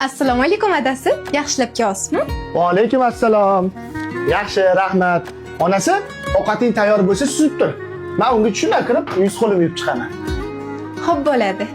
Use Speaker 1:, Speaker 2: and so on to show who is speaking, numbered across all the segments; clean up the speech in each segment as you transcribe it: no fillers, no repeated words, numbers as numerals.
Speaker 1: Assalomu alaykum adasi. Yaxshilab kelyapsizmi?
Speaker 2: Va alaykum assalom. Yaxshi, rahmat. Onasi, ovqating tayyor bo'lsa suzib tur. Men unga tushunib kirib, yuz qo'lim yuvib chiqaman.
Speaker 1: Xo'p bo'ladi.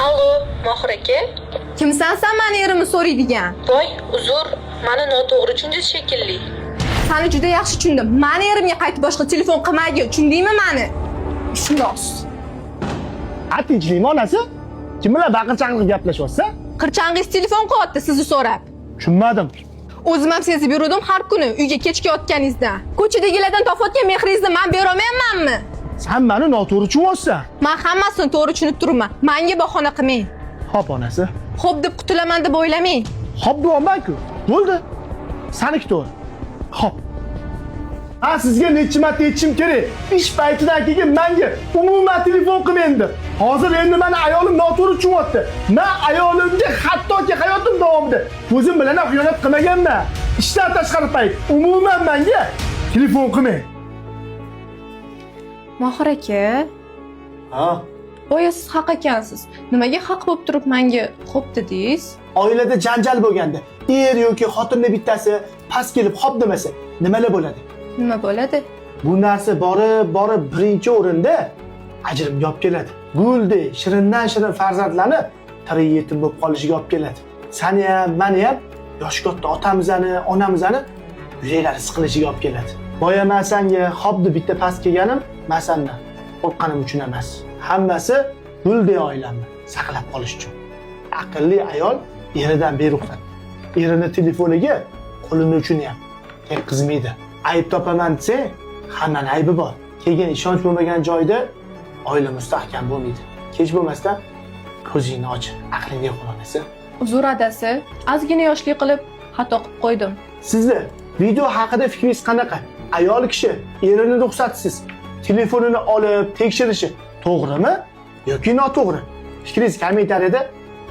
Speaker 3: Allo, Mohir aka.
Speaker 1: Kimsan sen meni erimni so'raydigan?
Speaker 3: Voy, uzr, meni noto'g'ri tushundingiz shekilli.
Speaker 1: Seni juda yaxshi tushundim. Meni erimga qaytib boshqa telefon qilmagin, tushundingmi meni? Ishlos.
Speaker 2: Tinchlikmi onasi? Kim bilan baqir-chaqir gaplashyapsiz?
Speaker 1: Qirchangiz telefon qilyapti sizni so'rab.
Speaker 2: Tushunmadim.
Speaker 1: O'zim ham sezib yurdim har kuni uyga kechga yotganingizda. Ko'chadagilardan topayotgan mehringizni men bera olmaymanmi?
Speaker 2: Sen meni noto'g'ri tushunyapsan.
Speaker 1: Men hammasini to'g'ri tushunib turibman. Menga bahona qilmang.
Speaker 2: Xo'p onasi.
Speaker 1: Xo'p deb qutulaman deb o'ylamang.
Speaker 2: Xo'p deyapman-ku. Bo'ldi. Saniki to'g'ri. Xo'p. Men sizga necha marta aytishim kerak. Ish paytidan keyin menga umuman telefon qilmang deb. Hozir endi meni ayolim noto'g'ri tushunyapti. Men ayolimga hattoki hayotim davomida o'zim bilan ham xiyonat qilmaganman. Ishdan tashqari payt umuman menga telefon qilmang.
Speaker 1: Mohir aka,
Speaker 2: Ha.
Speaker 1: boya siz haq ekansiz. Nimaga haq bo'lib turib menga xo'p dedingiz?
Speaker 2: Oilada janjal bo'lganda, er yoki xotinning bittasi past kelib xo'p demasa, nimalar bo'ladi?
Speaker 1: Nima bo'ladi?
Speaker 2: Bu narsa borib birinchi o'rinda ajrimga olib keladi. Guldek, shirindan shirin farzandlarni tirik yetim bo'lib qolishiga olib keladi. Seni ham, meni ham yosh katta otamizni, onamizni yuraklari siqilishiga olib keladi. Boya men senga xo'p deb bitta past kelganim, men sendan qo'rqqanim uchun emas. Hammasi guldek oilamni saqlab qolish uchun. Aqlli ayol eridan beruxsat. Erini telefoniga qo'lini uchun ham tekkizmaydi. Ayb topaman desa, hammaning aybi bor. Keyin ishonch bo'lmagan joyda oila mustahkam bo'lmaydi. Kech bo'lmasdan ko'zingni och, aqlingga qo'yonasi.
Speaker 1: Uzr adasi, ozgina yoshlik qilib xato qilib qo'ydim.
Speaker 2: Sizni video haqida fikringiz qanaqa? Ayol kishi erini ruxsatsiz telefonini olib tekshirishi to'g'rimi yoki noto'g'ri? Fikringizni kommentariyada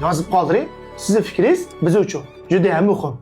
Speaker 2: yozib qoldiring. Sizning fikringiz biz uchun juda ham muhim.